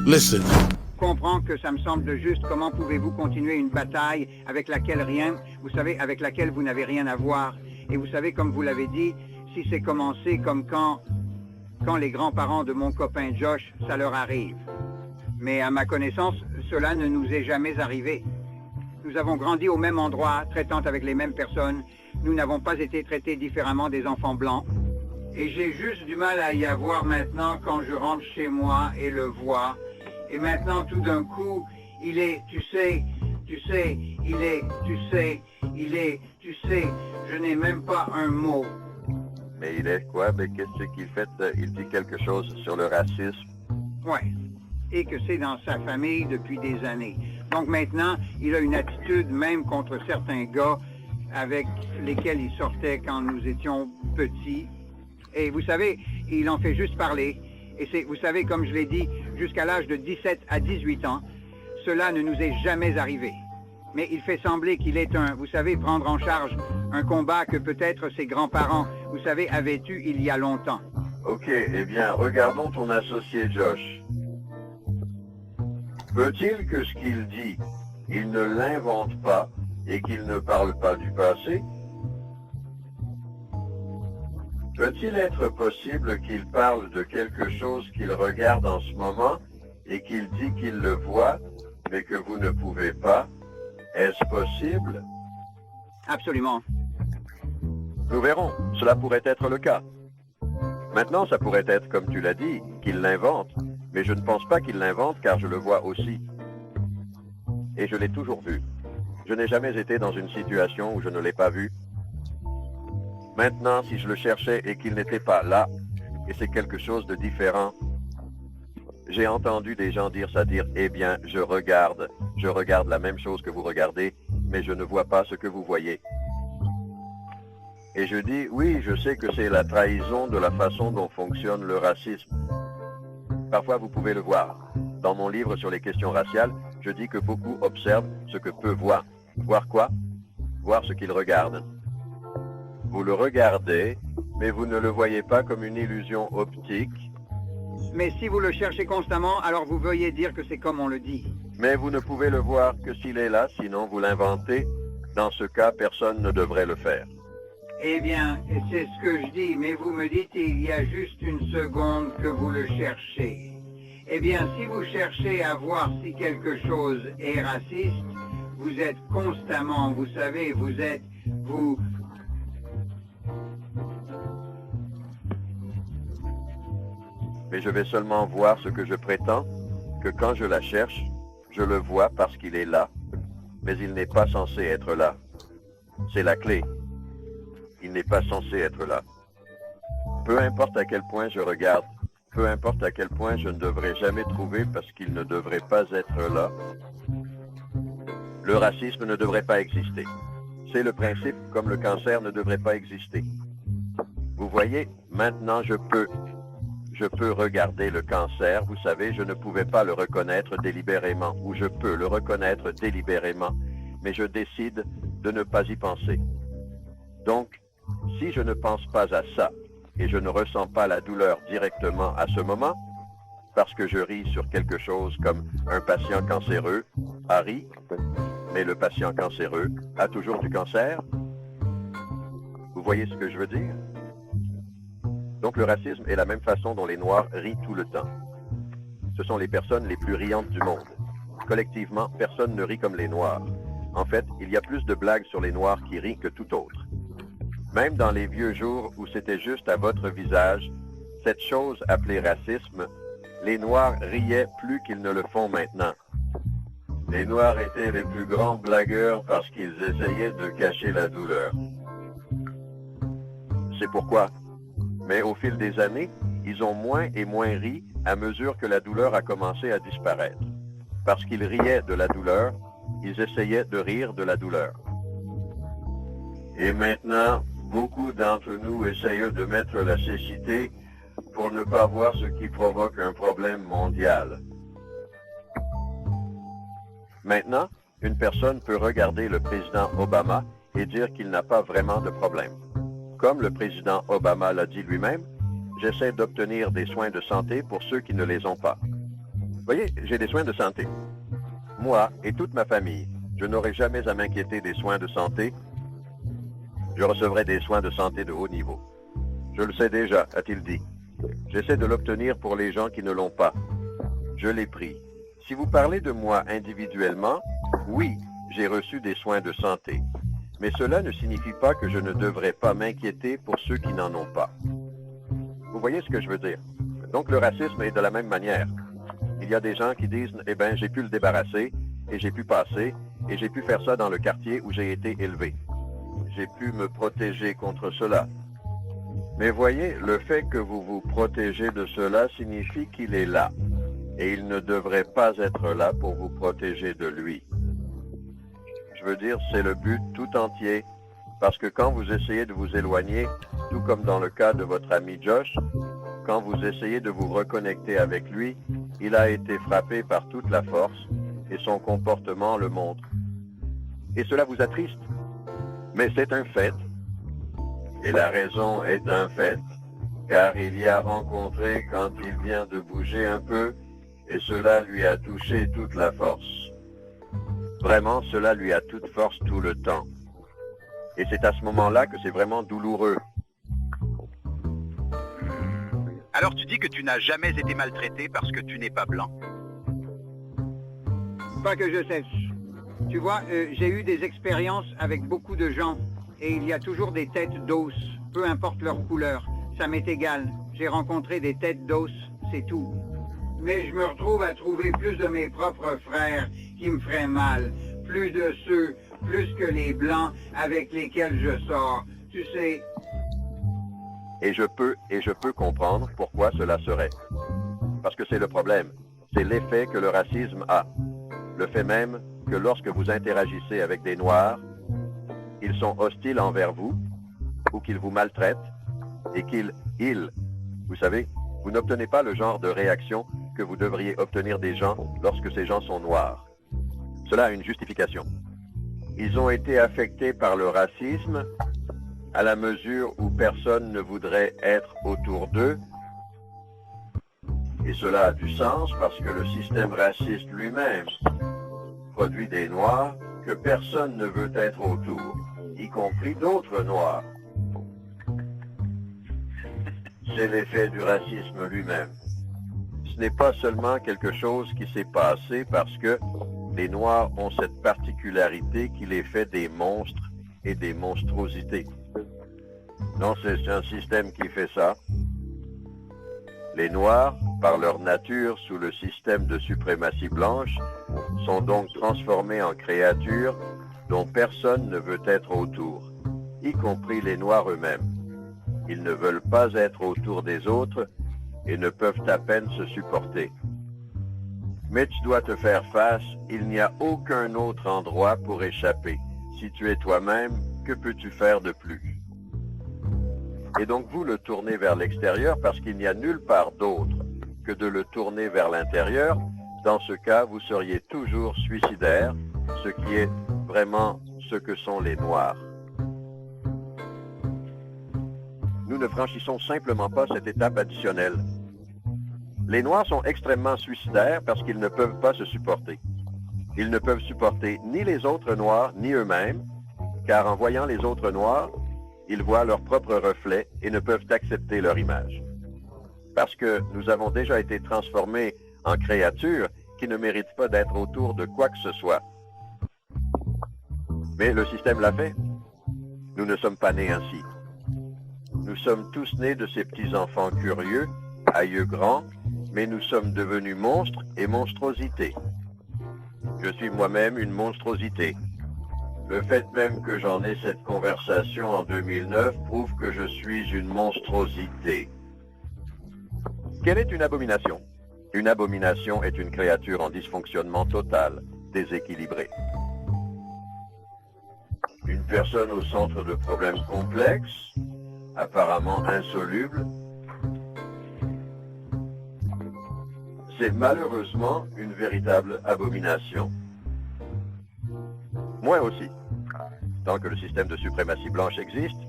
Listen. Comprends que ça me semble juste. Comment pouvez-vous continuer une bataille avec laquelle vous savez, avec laquelle vous n'avez rien à voir? Et vous savez, comme vous l'avez dit, si c'est commencé comme quand les grands-parents de mon copain Josh, ça leur arrive. Mais à ma connaissance, cela ne nous est jamais arrivé. Nous avons grandi au même endroit, traitant avec les mêmes personnes. Nous n'avons pas été traités différemment des enfants blancs. Et j'ai juste du mal à y avoir maintenant quand je rentre chez moi et le vois. Et maintenant, tout d'un coup, il est, tu sais, je n'ai même pas un mot. Mais il est quoi? Mais qu'est-ce qu'il fait? Il dit quelque chose sur le racisme? Ouais. Et que c'est dans sa famille depuis des années. Donc maintenant, il a une attitude même contre certains gars avec lesquels il sortait quand nous étions petits. Et vous savez, il en fait juste parler. Et c'est, vous savez, comme je l'ai dit, jusqu'à l'âge de 17 à 18 ans, cela ne nous est jamais arrivé. Mais il fait sembler qu'il est vous savez, prendre en charge un combat que peut-être ses grands-parents, vous savez, avaient eu il y a longtemps. Ok, eh bien, regardons ton associé Josh. Peut-il que ce qu'il dit, il ne l'invente pas et qu'il ne parle pas du passé? Peut-il être possible qu'il parle de quelque chose qu'il regarde en ce moment et qu'il dit qu'il le voit, mais que vous ne pouvez pas? Est-ce possible? Absolument. Nous verrons. Cela pourrait être le cas. Maintenant, ça pourrait être, comme tu l'as dit, qu'il l'invente. Mais je ne pense pas qu'il l'invente car je le vois aussi. Et je l'ai toujours vu. Je n'ai jamais été dans une situation où je ne l'ai pas vu. Maintenant, si je le cherchais et qu'il n'était pas là, et c'est quelque chose de différent, j'ai entendu des gens dire ça, eh bien, je regarde la même chose que vous regardez, mais je ne vois pas ce que vous voyez. Et je dis, oui, je sais que c'est la trahison de la façon dont fonctionne le racisme. Parfois, vous pouvez le voir. Dans mon livre sur les questions raciales, je dis que beaucoup observent ce que peu voient. Voir quoi? Voir ce qu'ils regardent. Vous le regardez, mais vous ne le voyez pas comme une illusion optique. Mais si vous le cherchez constamment, alors vous veuillez dire que c'est comme on le dit. Mais vous ne pouvez le voir que s'il est là, sinon vous l'inventez. Dans ce cas, personne ne devrait le faire. Eh bien, c'est ce que je dis, mais vous me dites il y a juste une seconde que vous le cherchez. Eh bien, si vous cherchez à voir si quelque chose est raciste, vous êtes constamment, vous savez, vous... Mais je vais seulement voir ce que je prétends, que quand je la cherche, je le vois parce qu'il est là, mais il n'est pas censé être là. C'est la clé. Il n'est pas censé être là. Peu importe à quel point je regarde, peu importe à quel point je ne devrais jamais trouver parce qu'il ne devrait pas être là, le racisme ne devrait pas exister. C'est le principe comme le cancer ne devrait pas exister. Vous voyez, maintenant je peux regarder le cancer, vous savez, je ne pouvais pas le reconnaître délibérément, ou je peux le reconnaître délibérément, mais je décide de ne pas y penser. Donc, si je ne pense pas à ça, et je ne ressens pas la douleur directement à ce moment, parce que je ris sur quelque chose comme un patient cancéreux a ri, mais le patient cancéreux a toujours du cancer. Vous voyez ce que je veux dire? Donc le racisme est la même façon dont les Noirs rient tout le temps. Ce sont les personnes les plus riantes du monde. Collectivement, personne ne rit comme les Noirs. En fait, il y a plus de blagues sur les Noirs qui rient que tout autre. Même dans les vieux jours où c'était juste à votre visage, cette chose appelée racisme, les Noirs riaient plus qu'ils ne le font maintenant. Les Noirs étaient les plus grands blagueurs parce qu'ils essayaient de cacher la douleur. C'est pourquoi. Mais au fil des années, ils ont moins et moins ri à mesure que la douleur a commencé à disparaître. Parce qu'ils riaient de la douleur, ils essayaient de rire de la douleur. Et maintenant, beaucoup d'entre nous essayent de mettre la cécité pour ne pas voir ce qui provoque un problème mondial. Maintenant, une personne peut regarder le président Obama et dire qu'il n'a pas vraiment de problème. Comme le président Obama l'a dit lui-même, j'essaie d'obtenir des soins de santé pour ceux qui ne les ont pas. Voyez, j'ai des soins de santé. Moi et toute ma famille, je n'aurai jamais à m'inquiéter des soins de santé. Je recevrai des soins de santé de haut niveau. Je le sais déjà, a-t-il dit. J'essaie de l'obtenir pour les gens qui ne l'ont pas. Je l'ai pris. Si vous parlez de moi individuellement, oui, j'ai reçu des soins de santé. Mais cela ne signifie pas que je ne devrais pas m'inquiéter pour ceux qui n'en ont pas. Vous voyez ce que je veux dire? Donc le racisme est de la même manière. Il y a des gens qui disent, eh bien, j'ai pu le débarrasser, et j'ai pu passer, et j'ai pu faire ça dans le quartier où j'ai été élevé. J'ai pu me protéger contre cela. Mais voyez, le fait que vous vous protégez de cela signifie qu'il est là. Et il ne devrait pas être là pour vous protéger de lui. Je veux dire, c'est le but tout entier. Parce que quand vous essayez de vous éloigner, tout comme dans le cas de votre ami Josh, quand vous essayez de vous reconnecter avec lui, il a été frappé par toute la force et son comportement le montre. Et cela vous attriste. Mais c'est un fait. Et la raison est un fait. Car il y a rencontré quand il vient de bouger un peu et cela lui a touché toute la force. Vraiment, cela lui a toute force tout le temps. Et c'est à ce moment-là que c'est vraiment douloureux. Alors tu dis que tu n'as jamais été maltraité parce que tu n'es pas blanc. Pas que je sache. Tu vois, j'ai eu des expériences avec beaucoup de gens et il y a toujours des têtes d'os, peu importe leur couleur. Ça m'est égal. J'ai rencontré des têtes d'os, c'est tout. Mais je me retrouve à trouver plus de mes propres frères qui me feraient mal. Plus de ceux, plus que les blancs avec lesquels je sors. Tu sais... Et je peux comprendre pourquoi cela serait. Parce que c'est le problème. C'est l'effet que le racisme a. Le fait même que lorsque vous interagissez avec des Noirs, ils sont hostiles envers vous, ou qu'ils vous maltraitent, et vous savez, vous n'obtenez pas le genre de réaction que vous devriez obtenir des gens lorsque ces gens sont noirs. Cela a une justification. Ils ont été affectés par le racisme à la mesure où personne ne voudrait être autour d'eux. Et cela a du sens parce que le système raciste lui-même produit des Noirs que personne ne veut être autour, y compris d'autres Noirs. C'est l'effet du racisme lui-même. Ce n'est pas seulement quelque chose qui s'est passé parce que les Noirs ont cette particularité qui les fait des monstres et des monstrosités. Non, c'est un système qui fait ça. Les Noirs, par leur nature sous le système de suprématie blanche, sont donc transformés en créatures dont personne ne veut être autour, y compris les Noirs eux-mêmes. Ils ne veulent pas être autour des autres et ne peuvent à peine se supporter. Mais tu dois te faire face, il n'y a aucun autre endroit pour échapper. Si tu es toi-même, que peux-tu faire de plus? Et donc vous le tournez vers l'extérieur parce qu'il n'y a nulle part d'autre que de le tourner vers l'intérieur. Dans ce cas, vous seriez toujours suicidaire, ce qui est vraiment ce que sont les Noirs. Nous ne franchissons simplement pas cette étape additionnelle. Les Noirs sont extrêmement suicidaires parce qu'ils ne peuvent pas se supporter. Ils ne peuvent supporter ni les autres Noirs, ni eux-mêmes, car en voyant les autres Noirs, ils voient leur propre reflet et ne peuvent accepter leur image. Parce que nous avons déjà été transformés en créatures qui ne méritent pas d'être autour de quoi que ce soit. Mais le système l'a fait. Nous ne sommes pas nés ainsi. Nous sommes tous nés de ces petits enfants curieux, à yeux grands, mais nous sommes devenus monstres et monstrosités. Je suis moi-même une monstrosité. Le fait même que j'en ai cette conversation en 2009 prouve que je suis une monstrosité. Quelle est une abomination? Une abomination est une créature en dysfonctionnement total, déséquilibrée. Une personne au centre de problèmes complexes, apparemment insolubles, c'est malheureusement une véritable abomination. Moi aussi. Tant que le système de suprématie blanche existe,